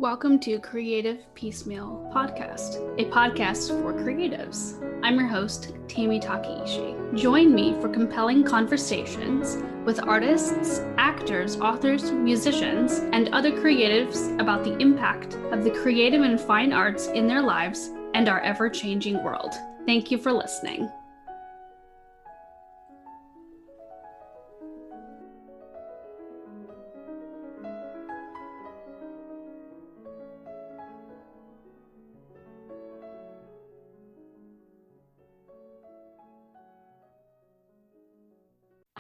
Welcome to Creative Piecemeal Podcast, a podcast for creatives. I'm your host, Tammy Takeishi. Join me for compelling conversations with artists, actors, authors, musicians, and other creatives about the impact of the creative and fine arts in their lives and our ever-changing world. Thank you for listening.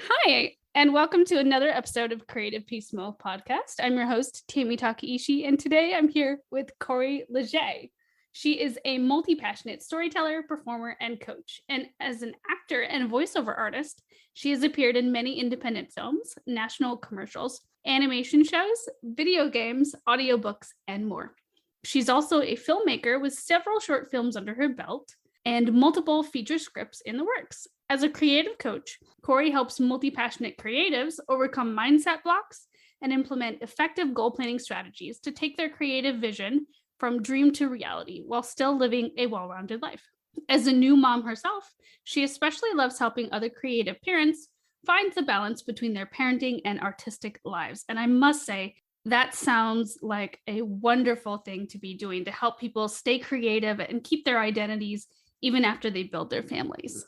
Hi, and welcome to another episode of Creative Piecemeal Podcast. I'm your host, Tammy Takeishi, and today I'm here with Corrie Legge. She is a multi-passionate storyteller, performer, and coach. And as an actor and voiceover artist, she has appeared in many independent films, national commercials, animation shows, video games, audiobooks, and more. She's also a filmmaker with several short films under her belt and multiple feature scripts in the works. As a creative coach, Corrie helps multi-passionate creatives overcome mindset blocks and implement effective goal planning strategies to take their creative vision from dream to reality while still living a well-rounded life. As a new mom herself, she especially loves helping other creative parents find the balance between their parenting and artistic lives. And I must say, that sounds like a wonderful thing to be doing to help people stay creative and keep their identities even after they build their families.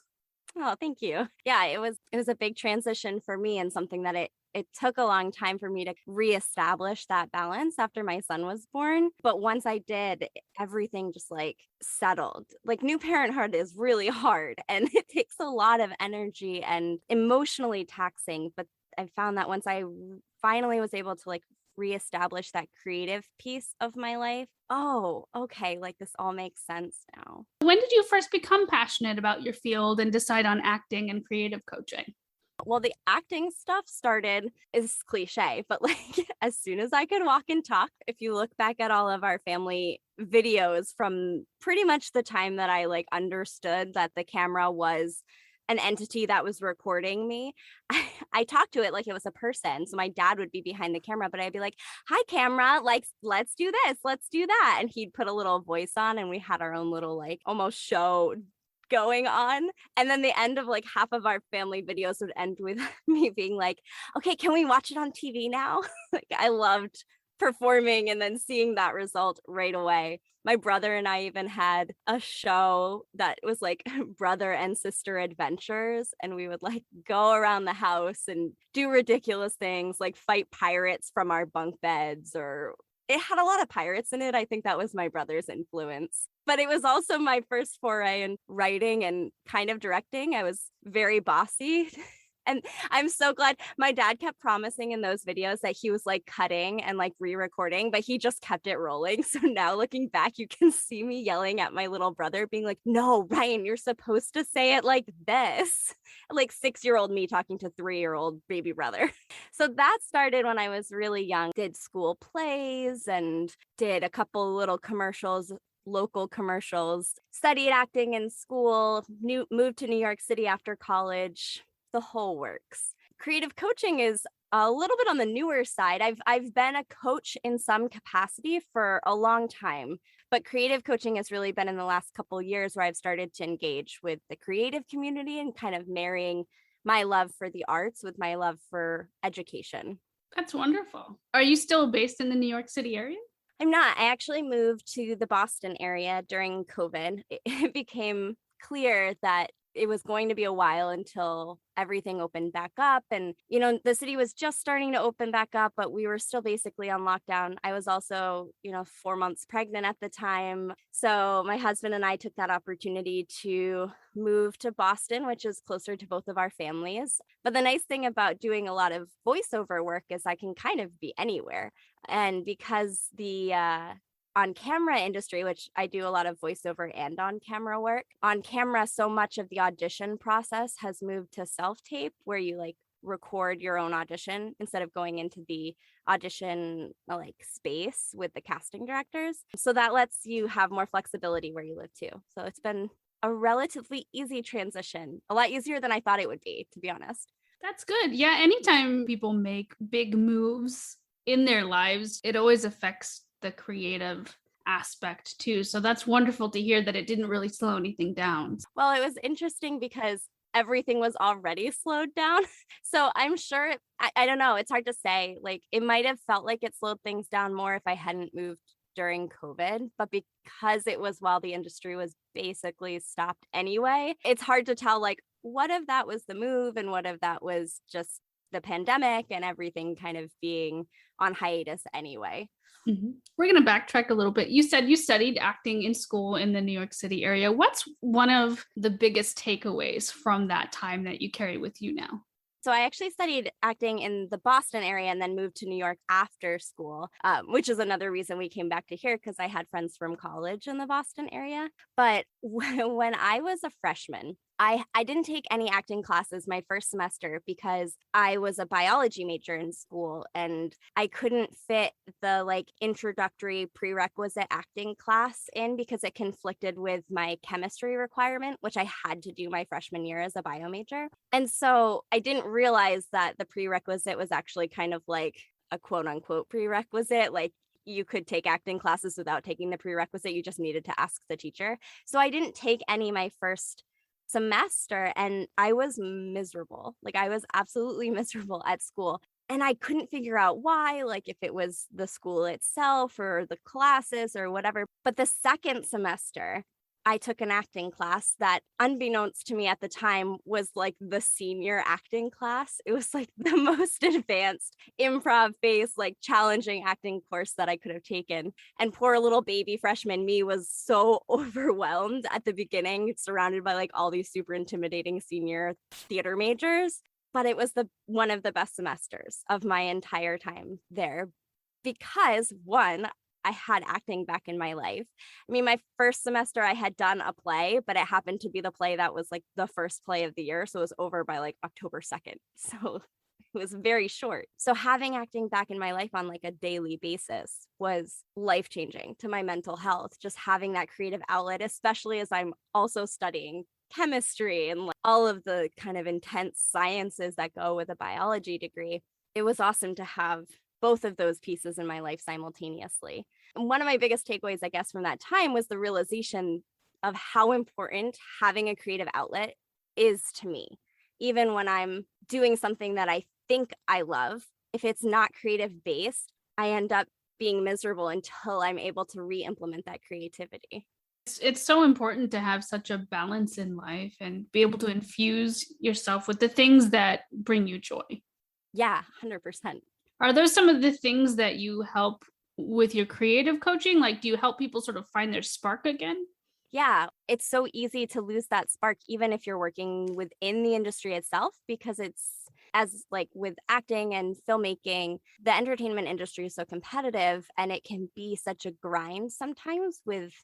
Oh, thank you. Yeah, it was a big transition for me and something that it took a long time for me to reestablish that balance after my son was born. But once I did, everything just settled. New parenthood is really hard and it takes a lot of energy and emotionally taxing. But I found that once I finally was able to reestablish that creative piece of my life, oh, okay, this all makes sense now. When did you first become passionate about your field and decide on acting and creative coaching? Well, the acting stuff started, is cliche, but as soon as I could walk and talk, if you look back at all of our family videos from pretty much the time that I understood that the camera was an entity that was recording me, I talked to it like it was a person. So my dad would be behind the camera, but I'd be like, "Hi, camera, let's do this, let's do that." And he'd put a little voice on and we had our own little almost show going on. And then the end of half of our family videos would end with me being like, "Okay, can we watch it on TV now?" I loved performing and then seeing that result right away. My brother and I even had a show that was brother and sister adventures, and we would go around the house and do ridiculous things like fight pirates from our bunk beds, or it had a lot of pirates in it. I think that was my brother's influence. But it was also my first foray in writing and kind of directing. I was very bossy. And I'm so glad my dad kept promising in those videos that he was cutting and re-recording, but he just kept it rolling. So now looking back, you can see me yelling at my little brother being like, "No, Ryan, you're supposed to say it like this." 6-year-old me talking to 3-year-old baby brother. So that started when I was really young. Did school plays and did a couple little commercials, local commercials, studied acting in school, moved to New York City after college. The whole works. Creative coaching is a little bit on the newer side. I've been a coach in some capacity for a long time, but creative coaching has really been in the last couple of years where I've started to engage with the creative community and kind of marrying my love for the arts with my love for education. That's wonderful. Are you still based in the New York City area? I'm not. I actually moved to the Boston area during COVID. It became clear that it was going to be a while until everything opened back up. And, the city was just starting to open back up, but we were still basically on lockdown. I was also, 4 months pregnant at the time. So my husband and I took that opportunity to move to Boston, which is closer to both of our families. But the nice thing about doing a lot of voiceover work is I can kind of be anywhere. And because the on-camera industry, which I do a lot of voiceover and on-camera work. On camera, so much of the audition process has moved to self-tape, where you record your own audition instead of going into the audition space with the casting directors. So that lets you have more flexibility where you live too. So it's been a relatively easy transition, a lot easier than I thought it would be, to be honest. That's good. Yeah, anytime people make big moves in their lives, it always affects the creative aspect too. So that's wonderful to hear that it didn't really slow anything down. Well, it was interesting because everything was already slowed down. So I'm sure, I don't know, it's hard to say. Like, it might have felt like it slowed things down more if I hadn't moved during COVID, but because it was while the industry was basically stopped anyway, it's hard to tell, like, what if that was the move and what if that was just the pandemic and everything kind of being on hiatus anyway. Mm-hmm. We're going to backtrack a little bit. You said you studied acting in school in the New York City area. What's one of the biggest takeaways from that time that you carry with you now? So I actually studied acting in the Boston area and then moved to New York after school, which is another reason we came back to here because I had friends from college in the Boston area. But when I was a freshman, I didn't take any acting classes my first semester because I was a biology major in school and I couldn't fit the like introductory prerequisite acting class in because it conflicted with my chemistry requirement, which I had to do my freshman year as a bio major. And so I didn't realize that the prerequisite was actually kind of like a quote unquote prerequisite. Like, you could take acting classes without taking the prerequisite. You just needed to ask the teacher. So I didn't take any my first semester and I was miserable. Like, I was absolutely miserable at school. And I couldn't figure out why, like if it was the school itself or the classes or whatever. But the second semester, I took an acting class that, unbeknownst to me at the time, was like the senior acting class. It was like the most advanced improv-based, like challenging acting course that I could have taken. And poor little baby freshman me was so overwhelmed at the beginning, surrounded by like all these super intimidating senior theater majors. But it was one of the best semesters of my entire time there because, one, I had acting back in my life. I mean, my first semester I had done a play, but it happened to be the play that was like the first play of the year. So it was over by like October 2nd. So it was very short. So having acting back in my life on like a daily basis was life-changing to my mental health. Just having that creative outlet, especially as I'm also studying chemistry and like all of the kind of intense sciences that go with a biology degree. It was awesome to have both of those pieces in my life simultaneously. And one of my biggest takeaways, I guess, from that time was the realization of how important having a creative outlet is to me. Even when I'm doing something that I think I love, if it's not creative based, I end up being miserable until I'm able to re-implement that creativity. It's so important to have such a balance in life and be able to infuse yourself with the things that bring you joy. Yeah, 100%. Are those some of the things that you help with your creative coaching? Like, do you help people sort of find their spark again? Yeah, it's so easy to lose that spark, even if you're working within the industry itself, because it's, as like with acting and filmmaking, the entertainment industry is so competitive and it can be such a grind sometimes with,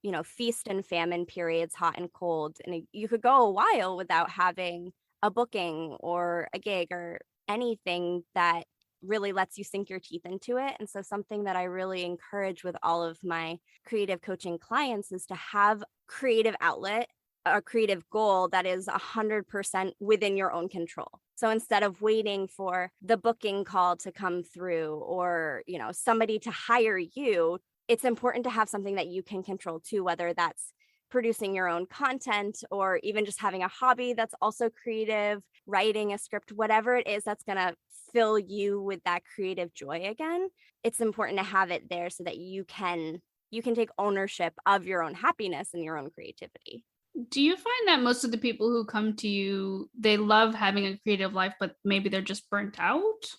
you know, feast and famine periods, hot and cold. And you could go a while without having a booking or a gig or anything that really lets you sink your teeth into it. And so something that I really encourage with all of my creative coaching clients is to have creative outlet, a creative goal that is 100% within your own control. So instead of waiting for the booking call to come through or, you know, somebody to hire you, it's important to have something that you can control too, whether that's producing your own content or even just having a hobby that's also creative, writing a script, whatever it is that's going to fill you with that creative joy again. It's important to have it there so that you can take ownership of your own happiness and your own creativity. Do you find that most of the people who come to you, they love having a creative life, but maybe they're just burnt out?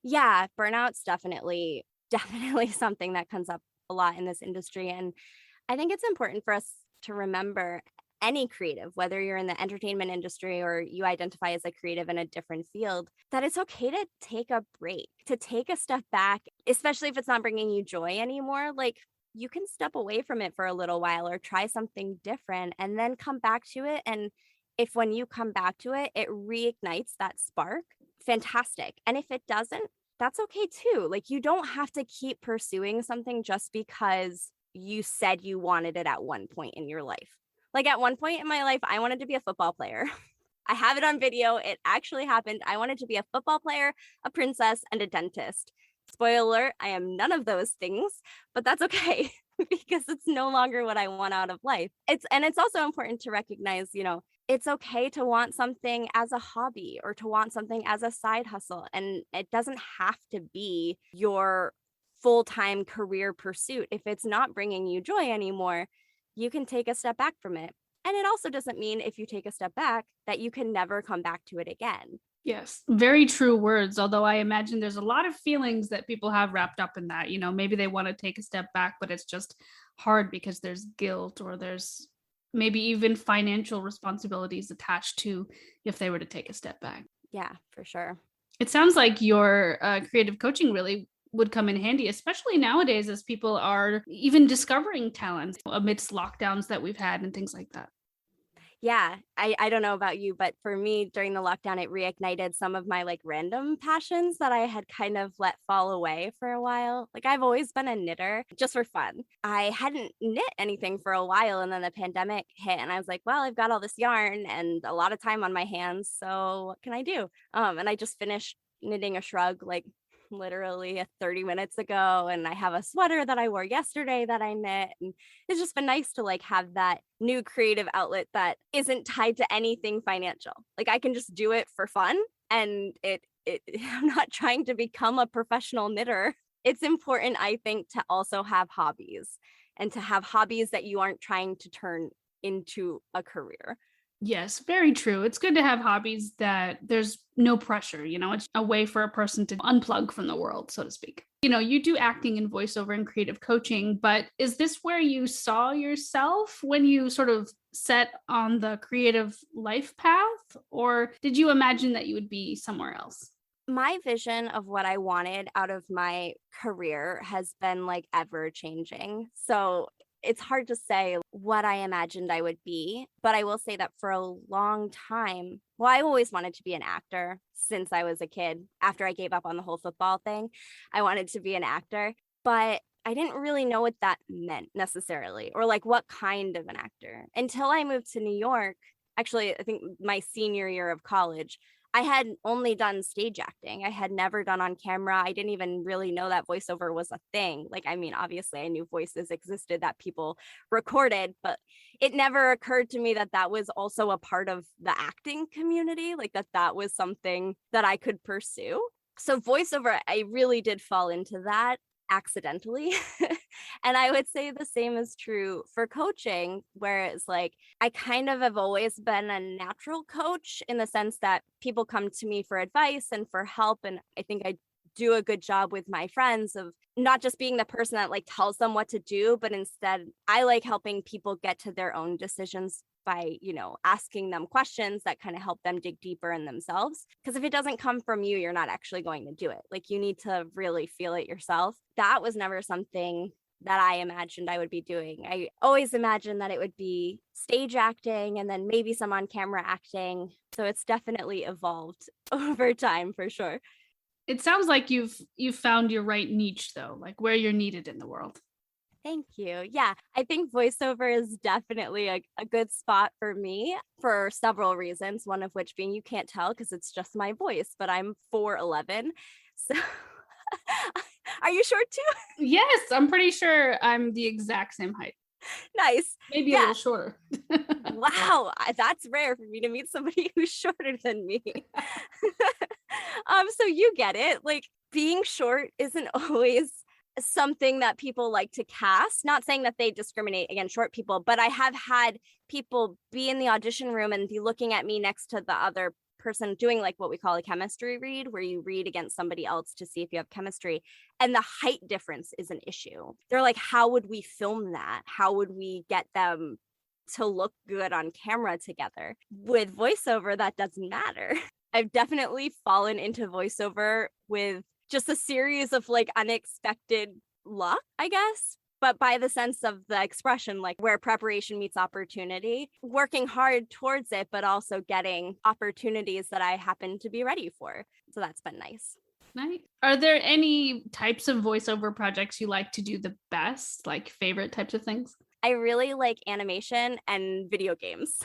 Yeah, burnout's definitely something that comes up a lot in this industry. And I think it's important for us to remember, any creative, whether you're in the entertainment industry or you identify as a creative in a different field, that it's okay to take a break, to take a step back, especially if it's not bringing you joy anymore. Like, you can step away from it for a little while or try something different and then come back to it. And if when you come back to it, it reignites that spark, fantastic. And if it doesn't, that's okay too. Like, you don't have to keep pursuing something just because you said you wanted it at one point in your life. Like, at one point in my life, I wanted to be a football player. I have it on video. It actually happened. I wanted to be a football player, a princess, and a dentist. Spoiler alert, I am none of those things, but that's okay because it's no longer what I want out of life. It's also important to recognize, it's okay to want something as a hobby or to want something as a side hustle. And it doesn't have to be your full-time career pursuit. If it's not bringing you joy anymore, you can take a step back from it. And it also doesn't mean if you take a step back that you can never come back to it again. Yes, very true words. Although I imagine there's a lot of feelings that people have wrapped up in that. Maybe they want to take a step back, but it's just hard because there's guilt or there's maybe even financial responsibilities attached to if they were to take a step back. Yeah, for sure. It sounds like your creative coaching really would come in handy, especially nowadays as people are even discovering talents amidst lockdowns that we've had and things like that. Yeah, I don't know about you, but for me during the lockdown, it reignited some of my like random passions that I had kind of let fall away for a while. Like I've always been a knitter just for fun. I hadn't knit anything for a while and then the pandemic hit and I was like, well, I've got all this yarn and a lot of time on my hands. So what can I do? And I just finished knitting a shrug like literally 30 minutes ago, and I have a sweater that I wore yesterday that I knit, and it's just been nice to like have that new creative outlet that isn't tied to anything financial. Like I can just do it for fun, and it I'm not trying to become a professional knitter. It's important, I think, to also have hobbies and to have hobbies that you aren't trying to turn into a career. Yes, very true. It's good to have hobbies that there's no pressure, it's a way for a person to unplug from the world, so to speak. You do acting and voiceover and creative coaching, but is this where you saw yourself when you sort of set on the creative life path, or did you imagine that you would be somewhere else? My vision of what I wanted out of my career has been like ever changing. So it's hard to say what I imagined I would be, but I will say that for a long time, well, I always wanted to be an actor since I was a kid. After I gave up on the whole football thing, I wanted to be an actor, but I didn't really know what that meant necessarily, or like what kind of an actor until I moved to New York. Actually, I think my senior year of college, I had only done stage acting. I had never done on camera. I didn't even really know that voiceover was a thing. Like, I mean, obviously I knew voices existed that people recorded, but it never occurred to me that that was also a part of the acting community, like that was something that I could pursue. So voiceover, I really did fall into that accidentally. And I would say the same is true for coaching, where it's like I kind of have always been a natural coach in the sense that people come to me for advice and for help. And I think I do a good job with my friends of not just being the person that like tells them what to do, but instead I like helping people get to their own decisions by, asking them questions that kind of help them dig deeper in themselves. Because if it doesn't come from you, you're not actually going to do it. Like you need to really feel it yourself. That was never something that I imagined I would be doing. I always imagined that it would be stage acting and then maybe some on camera acting. So it's definitely evolved over time for sure. It sounds like you've found your right niche though, like where you're needed in the world. Thank you. Yeah, I think voiceover is definitely a good spot for me for several reasons. One of which being you can't tell because it's just my voice, but I'm 4'11". So are you short too? Yes, I'm pretty sure I'm the exact same height. Nice. Maybe a little shorter. Wow, that's rare for me to meet somebody who's shorter than me. So you get it. Like being short isn't always something that people like to cast. Not saying that they discriminate against short people, but I have had people be in the audition room and be looking at me next to the other person doing like what we call a chemistry read, where you read against somebody else to see if you have chemistry. And the height difference is an issue. They're like, how would we film that? How would we get them to look good on camera together? With voiceover, that doesn't matter. I've definitely fallen into voiceover with just a series of like unexpected luck, I guess. But by the sense of the expression, like where preparation meets opportunity, working hard towards it, but also getting opportunities that I happen to be ready for. So that's been nice. Nice. Are there any types of voiceover projects you like to do the best, like favorite types of things? I really like animation and video games.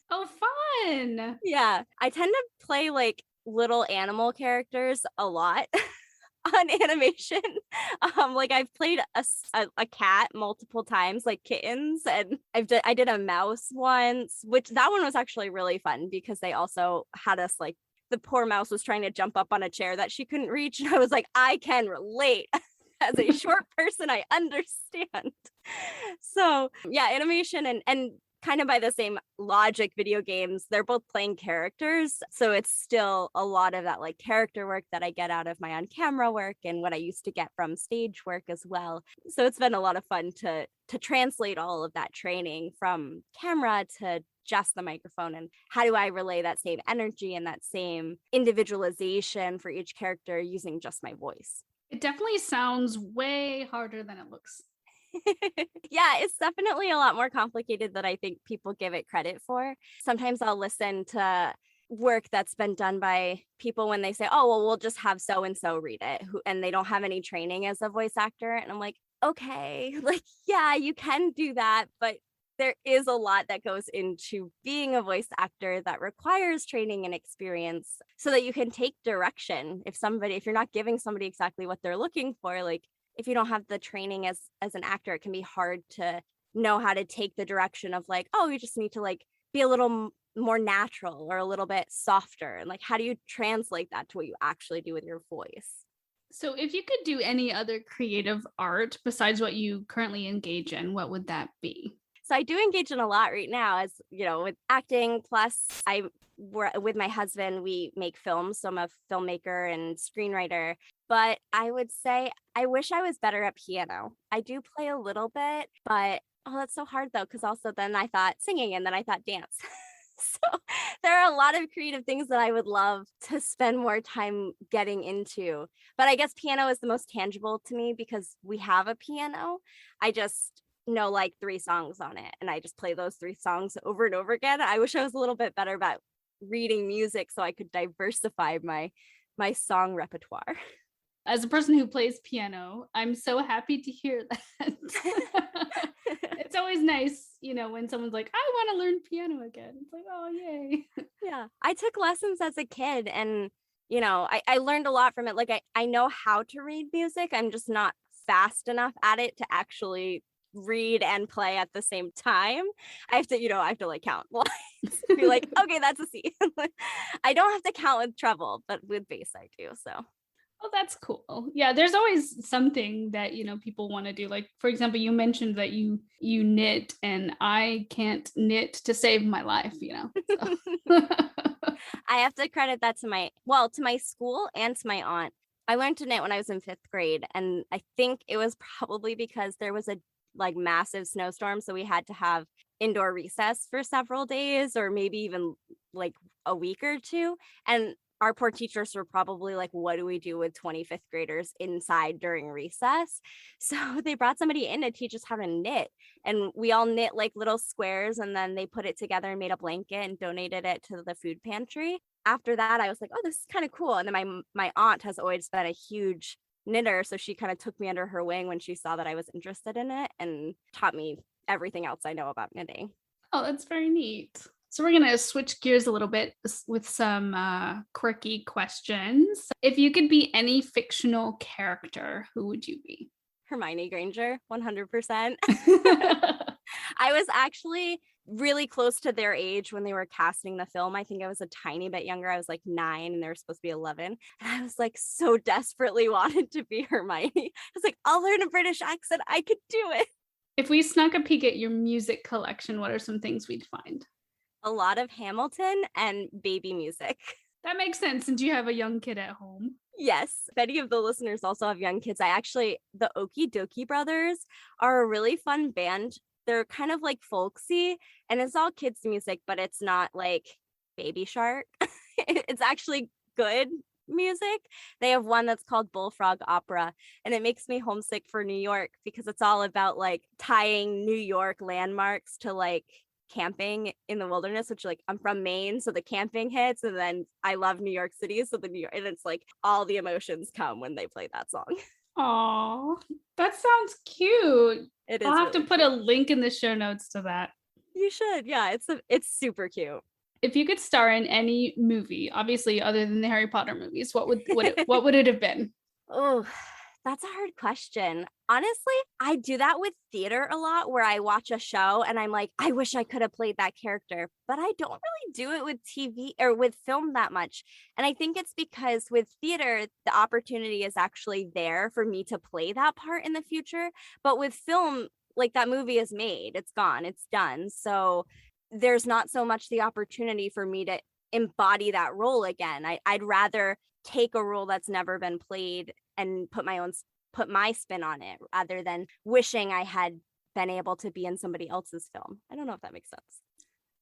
Oh, fun. Yeah, I tend to play like little animal characters a lot. on animation. Like I've played a cat multiple times, like kittens, and I did a mouse once, which that one was actually really fun because they also had us like the poor mouse was trying to jump up on a chair that she couldn't reach, and I was like, I can relate. As a short person, I understand. So yeah, animation and kind of by the same logic, video games, they're both playing characters. So it's still a lot of that like character work that I get out of my on-camera work and what I used to get from stage work as well. So it's been a lot of fun to translate all of that training from camera to just the microphone, and how do I relay that same energy and that same individualization for each character using just my voice. It definitely sounds way harder than it looks. Yeah, it's definitely a lot more complicated than I think people give it credit for. Sometimes I'll listen to work that's been done by people when they say, oh, well, we'll just have so-and-so read it, and they don't have any training as a voice actor. And I'm like, okay, like, yeah, you can do that, but there is a lot that goes into being a voice actor that requires training and experience so that you can take direction. If you're not giving somebody exactly what they're looking for, like if you don't have the training as an actor, it can be hard to know how to take the direction of like, oh, you just need to like be a little more natural or a little bit softer. And like, how do you translate that to what you actually do with your voice? So if you could do any other creative art besides what you currently engage in, what would that be? So I do engage in a lot right now, as you know, with acting. Plus, with my husband, we make films. So I'm a filmmaker and screenwriter. But I would say I wish I was better at piano. I do play a little bit, but that's so hard though, because also then I thought singing and then I thought dance. So there are a lot of creative things that I would love to spend more time getting into. But I guess piano is the most tangible to me because we have a piano. I just know like 3 songs on it and I just play those 3 songs over and over again. I wish I was a little bit better about reading music so I could diversify my song repertoire. As a person who plays piano, I'm so happy to hear that. It's always nice, when someone's like, I want to learn piano again. It's like, oh, yay. Yeah, I took lessons as a kid and, I learned a lot from it. Like I know how to read music. I'm just not fast enough at it to actually read and play at the same time. I have to like count lines. Be like, okay, that's a C. I don't have to count with treble, but with bass I do. So oh, that's cool. Yeah, there's always something that people want to do. Like, for example, you mentioned that you knit, and I can't knit to save my life. So. I have to credit that to my school and to my aunt. I learned to knit when I was in 5th grade, and I think it was probably because there was a like massive snowstorm, so we had to have indoor recess for several days or maybe even like a week or 2, and our poor teachers were probably like, what do we do with 25th graders inside during recess? So they brought somebody in to teach us how to knit, and we all knit like little squares, and then they put it together and made a blanket and donated it to the food pantry. After that, I was like, oh, this is kind of cool. And then my aunt has always been a huge knitter, so she kind of took me under her wing when she saw that I was interested in it and taught me everything else I know about knitting. Oh, that's very neat. So we're going to switch gears a little bit with some quirky questions. If you could be any fictional character, who would you be? Hermione Granger, 100%. I was actually really close to their age when they were casting the film. I think I was a tiny bit younger. I was like 9 and they were supposed to be 11. And I was like so desperately wanted to be Hermione. I was like, I'll learn a British accent. I could do it. If we snuck a peek at your music collection, what are some things we'd find? A lot of Hamilton and baby music. That makes sense since you have a young kid at home. Yes. If any of the listeners also have young kids, the Okie Dokie Brothers are a really fun band. They're kind of like folksy and it's all kids music, but it's not like Baby Shark. It's actually good music. They have one that's called Bullfrog Opera, and it makes me homesick for New York because it's all about like tying New York landmarks to like camping in the wilderness, which like I'm from Maine, so the camping hits, and then I love New York City, so and it's like all the emotions come when they play that song. Oh, that sounds cute. I'll have to put a link in the show notes to that. You should. Yeah, it's super cute. If you could star in any movie, obviously other than the Harry Potter movies, what would it have been? Oh, that's a hard question. Honestly, I do that with theater a lot where I watch a show and I'm like, I wish I could have played that character, but I don't really do it with TV or with film that much. And I think it's because with theater, the opportunity is actually there for me to play that part in the future. But with film, like that movie is made, it's gone, it's done. So there's not so much the opportunity for me to embody that role again. I'd rather take a role that's never been played and put my spin on it rather than wishing I had been able to be in somebody else's film. I don't know if that makes sense.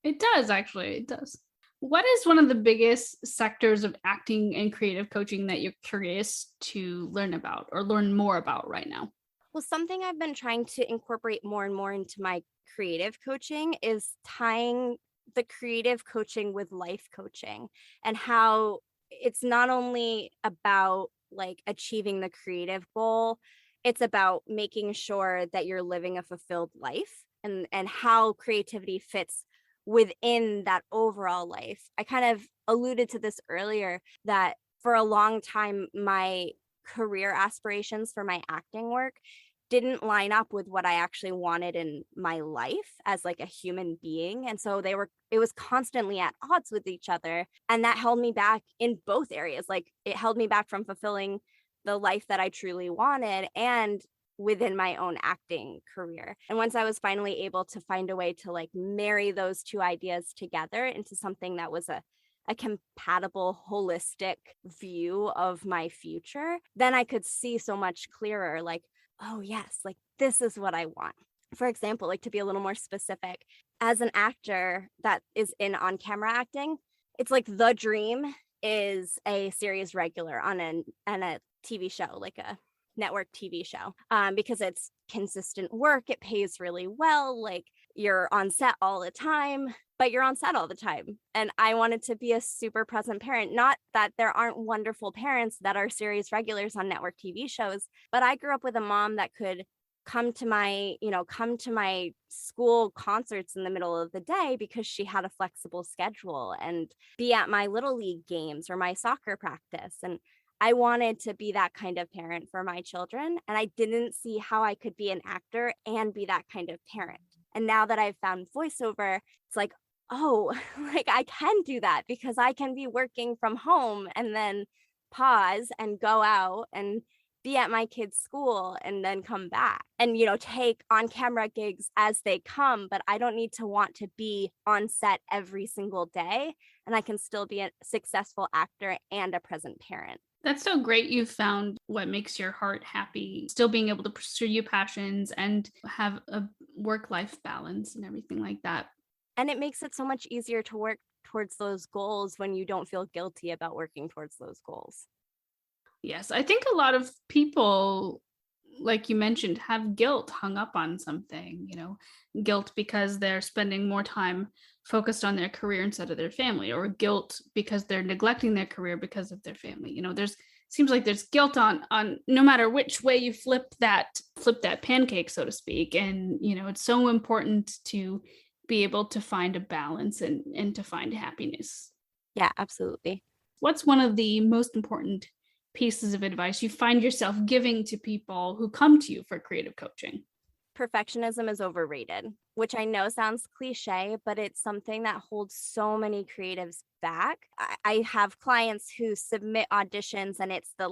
It does, actually. It does. What is one of the biggest sectors of acting and creative coaching that you're curious to learn about or learn more about right now? Well, something I've been trying to incorporate more and more into my creative coaching is tying the creative coaching with life coaching, and how it's not only about like achieving the creative goal, it's about making sure that you're living a fulfilled life, and how creativity fits within that overall life. I kind of alluded to this earlier, that for a long time my career aspirations for my acting work didn't line up with what I actually wanted in my life as like a human being. And so it was constantly at odds with each other. And that held me back in both areas. Like it held me back from fulfilling the life that I truly wanted and within my own acting career. And once I was finally able to find a way to like marry those two ideas together into something that was a compatible, holistic view of my future, then I could see so much clearer, like, oh, yes, like this is what I want. For example, like to be a little more specific, as an actor that is in on camera acting, it's like the dream is a series regular on a TV show, like a network TV show, because it's consistent work. It pays really well. Like you're on set all the time, but you're on set all the time. And I wanted to be a super present parent. Not that there aren't wonderful parents that are series regulars on network TV shows, but I grew up with a mom that could come to my school concerts in the middle of the day because she had a flexible schedule, and be at my little league games or my soccer practice. And I wanted to be that kind of parent for my children. And I didn't see how I could be an actor and be that kind of parent. And now that I've found voiceover, it's like, oh, like I can do that because I can be working from home and then pause and go out and be at my kid's school and then come back and, take on camera gigs as they come. But I don't need to want to be on set every single day. And I can still be a successful actor and a present parent. That's so great. You found what makes your heart happy, still being able to pursue your passions and have a work-life balance and everything like that. And it makes it so much easier to work towards those goals when you don't feel guilty about working towards those goals. Yes, I think a lot of people, like you mentioned, have guilt hung up on something, guilt because they're spending more time focused on their career instead of their family, or guilt because they're neglecting their career because of their family. Seems like there's guilt on no matter which way you flip that pancake, so to speak. And, it's so important to be able to find a balance and to find happiness. Yeah, absolutely. What's one of the most important pieces of advice you find yourself giving to people who come to you for creative coaching? Perfectionism is overrated, which I know sounds cliche, but it's something that holds so many creatives back. I have clients who submit auditions and it's the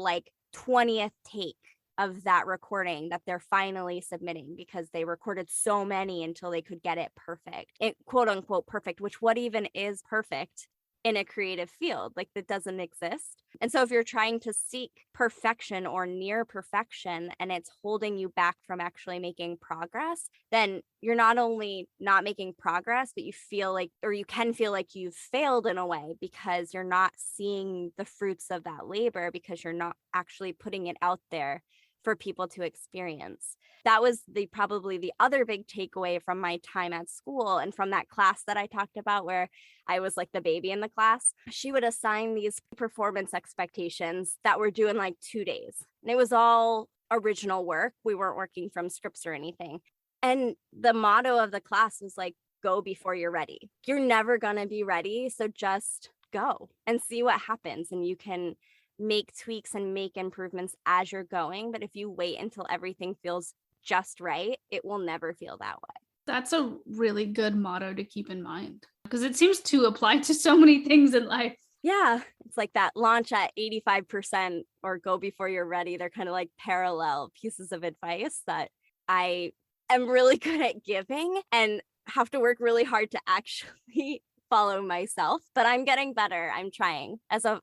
20th take of that recording that they're finally submitting because they recorded so many until they could get it perfect, quote unquote perfect, which what even is perfect in a creative field? Like that doesn't exist. And so if you're trying to seek perfection or near perfection and it's holding you back from actually making progress, then you're not only not making progress, but you can feel like you've failed in a way because you're not seeing the fruits of that labor because you're not actually putting it out there for people to experience. That was probably the other big takeaway from my time at school and from that class that I talked about where I was like the baby in the class. She would assign these performance expectations that were due in 2 days. And it was all original work. We weren't working from scripts or anything. And the motto of the class was go before you're ready. You're never going to be ready. So just go and see what happens. And you can make tweaks and make improvements as you're going. But if you wait until everything feels just right, it will never feel that way. That's a really good motto to keep in mind because it seems to apply to so many things in life. Yeah, it's like that launch at 85% or go before you're ready. They're kind of like parallel pieces of advice that I am really good at giving and have to work really hard to actually follow myself. But I'm getting better. I'm trying. As a,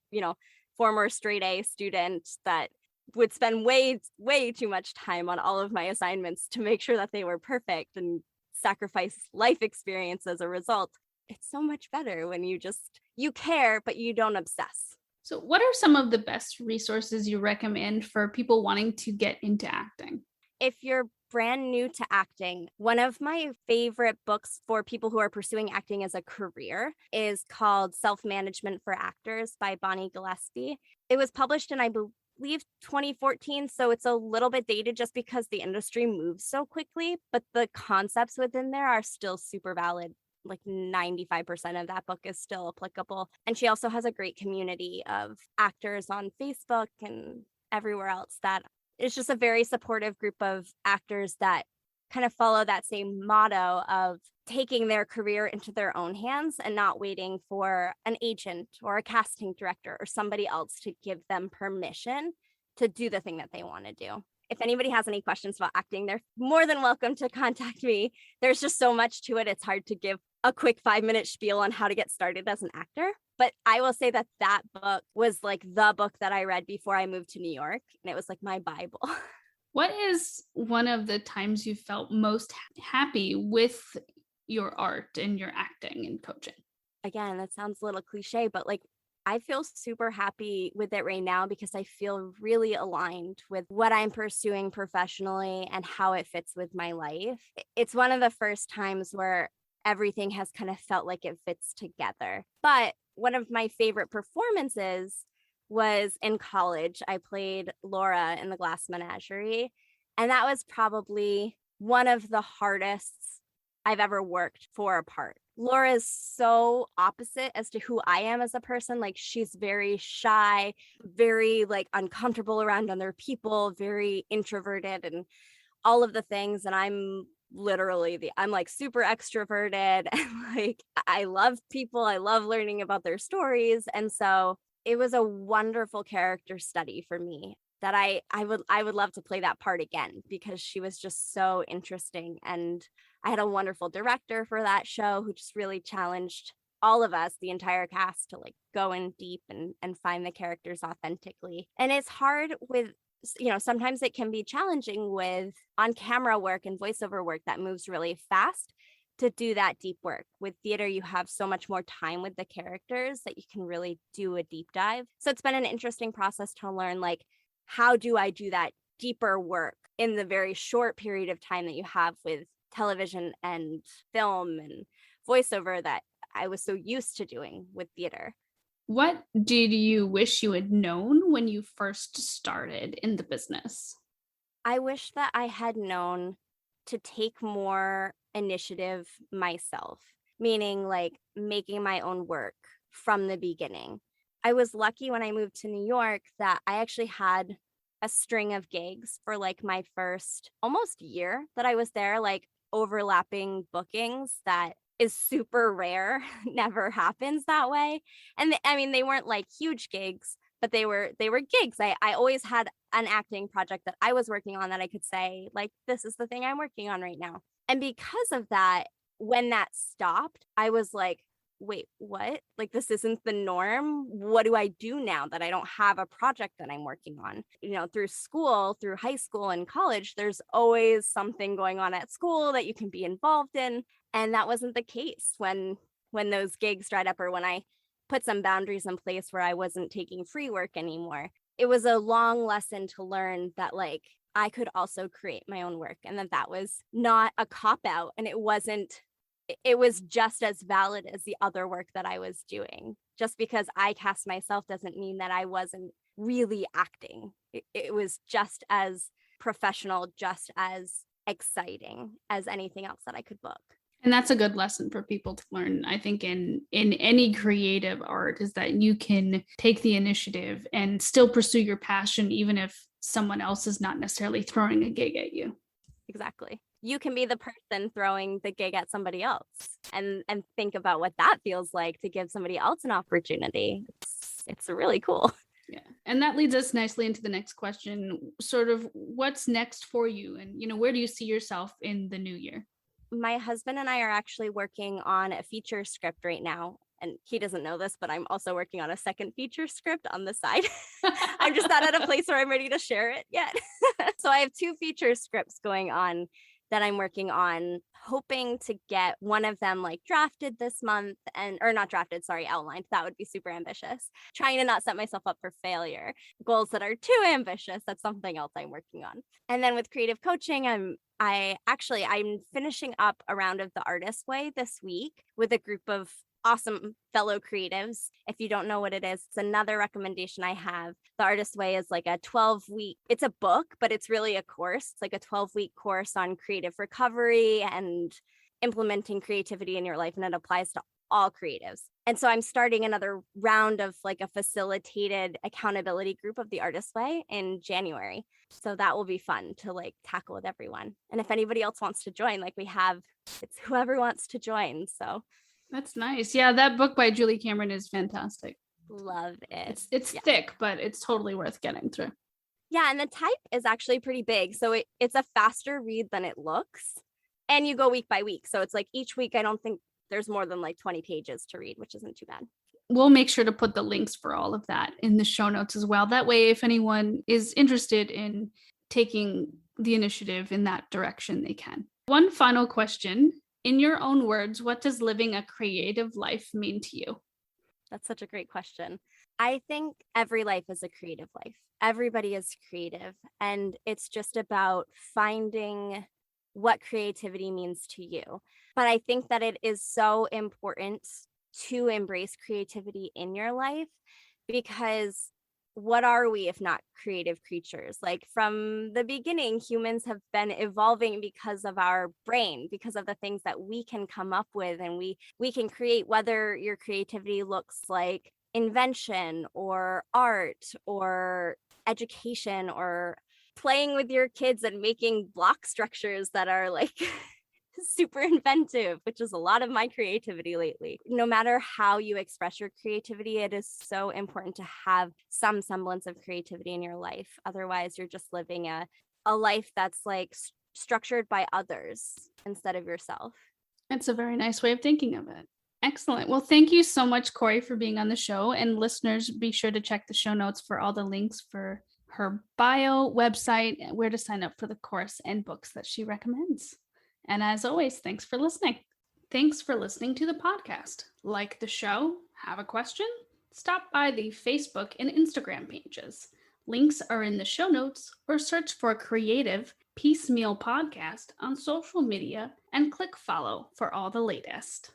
former straight A student that would spend way, way too much time on all of my assignments to make sure that they were perfect and sacrifice life experience as a result. It's so much better when you care, but you don't obsess. So what are some of the best resources you recommend for people wanting to get into acting? If you're brand new to acting, one of my favorite books for people who are pursuing acting as a career is called Self-Management for Actors by Bonnie Gillespie. It was published in, I believe, 2014, so it's a little bit dated just because the industry moves so quickly, but the concepts within there are still super valid. Like 95% of that book is still applicable. And she also has a great community of actors on Facebook and everywhere else that is just a very supportive group of actors that kind of follow that same motto of taking their career into their own hands and not waiting for an agent or a casting director or somebody else to give them permission to do the thing that they want to do. If anybody has any questions about acting, they're more than welcome to contact me. There's just so much to it. It's hard to give a quick 5-minute spiel on how to get started as an actor. But I will say that that book was like the book that I read before I moved to New York. And it was like my Bible. What is one of the times you felt most happy with your art and your acting and coaching? Again, that sounds a little cliche, but like I feel super happy with it right now because I feel really aligned with what I'm pursuing professionally and how it fits with my life. It's one of the first times where everything has kind of felt like it fits together. But one of my favorite performances was in college. I played Laura in The Glass Menagerie, and that was probably one of the hardest I've ever worked for a part. Laura is so opposite as to who I am as a person. Like she's very shy, very like uncomfortable around other people, very introverted and all of the things. And I'm like super extroverted and like I love people. I love learning about their stories. And so it was a wonderful character study for me that I would love to play that part again because she was just so interesting. And I had a wonderful director for that show who just really challenged all of us, the entire cast, to like go in deep and find the characters authentically. And it's hard with, sometimes it can be challenging with on-camera work and voiceover work that moves really fast to do that deep work. With theater, you have so much more time with the characters that you can really do a deep dive. So it's been an interesting process to learn, like, how do I do that deeper work in the very short period of time that you have with television and film and voiceover that I was so used to doing with theater. What did you wish you had known when you first started in the business? I wish that I had known to take more initiative myself, meaning like making my own work from the beginning. I was lucky when I moved to New York that I actually had a string of gigs for like my first almost year that I was there, like overlapping bookings that is super rare, never happens that way. And they weren't like huge gigs, but they were gigs. I always had an acting project that I was working on that I could say, like, this is the thing I'm working on right now. And because of that, when that stopped, I was like, wait, what? Like, this isn't the norm. What do I do now that I don't have a project that I'm working on? Through school, through high school and college, there's always something going on at school that you can be involved in. And that wasn't the case when those gigs dried up or when I put some boundaries in place where I wasn't taking free work anymore. It was a long lesson to learn that like I could also create my own work and that was not a cop-out and it was just as valid as the other work that I was doing. Just because I cast myself doesn't mean that I wasn't really acting. It was just as professional, just as exciting as anything else that I could book. And that's a good lesson for people to learn, I think, in any creative art, is that you can take the initiative and still pursue your passion, even if someone else is not necessarily throwing a gig at you. Exactly. You can be the person throwing the gig at somebody else and think about what that feels like to give somebody else an opportunity. It's really cool. Yeah. And that leads us nicely into the next question, sort of what's next for you, and, where do you see yourself in the new year? My husband and I are actually working on a feature script right now. And he doesn't know this, but I'm also working on a second feature script on the side. I'm just not at a place where I'm ready to share it yet. So I have 2 feature scripts going on that I'm working on, hoping to get one of them like drafted this month, outlined. That would be super ambitious. Trying to not set myself up for failure. Goals that are too ambitious, that's something else I'm working on. And then with creative coaching, I'm finishing up a round of the Artist Way this week with a group of awesome fellow creatives. If you don't know what it is, it's another recommendation I have. The Artist Way is like a 12-week, it's a book, but it's really a course. It's like a 12-week course on creative recovery and implementing creativity in your life, and it applies to all creatives. And so I'm starting another round of like a facilitated accountability group of the Artist Way in January. So that will be fun to like tackle with everyone. And if anybody else wants to join, like it's whoever wants to join. So that's nice. Yeah, that book by Julie Cameron is fantastic. Love it. It's thick, but it's totally worth getting through. Yeah, and the type is actually pretty big. So it's a faster read than it looks. And you go week by week. So it's like each week, I don't think there's more than like 20 pages to read, which isn't too bad. We'll make sure to put the links for all of that in the show notes as well. That way, if anyone is interested in taking the initiative in that direction, they can. One final question. In your own words, what does living a creative life mean to you? That's such a great question. I think every life is a creative life. Everybody is creative. And it's just about finding what creativity means to you. But I think that it is so important to embrace creativity in your life, because what are we if not creative creatures? Like from the beginning, humans have been evolving because of our brain, because of the things that we can come up with, and we can create, whether your creativity looks like invention or art or education or playing with your kids and making block structures that are like super inventive, which is a lot of my creativity lately. No matter how you express your creativity, it is so important to have some semblance of creativity in your life. Otherwise, you're just living a life that's like structured by others instead of yourself. That's a very nice way of thinking of it. Excellent. Well, thank you so much, Corrie, for being on the show. And listeners, be sure to check the show notes for all the links for her bio, website, where to sign up for the course, and books that she recommends. And as always, thanks for listening. Thanks for listening to the podcast. Like the show? Have a question? Stop by the Facebook and Instagram pages. Links are in the show notes, or search for Creative Piecemeal Podcast on social media and click follow for all the latest.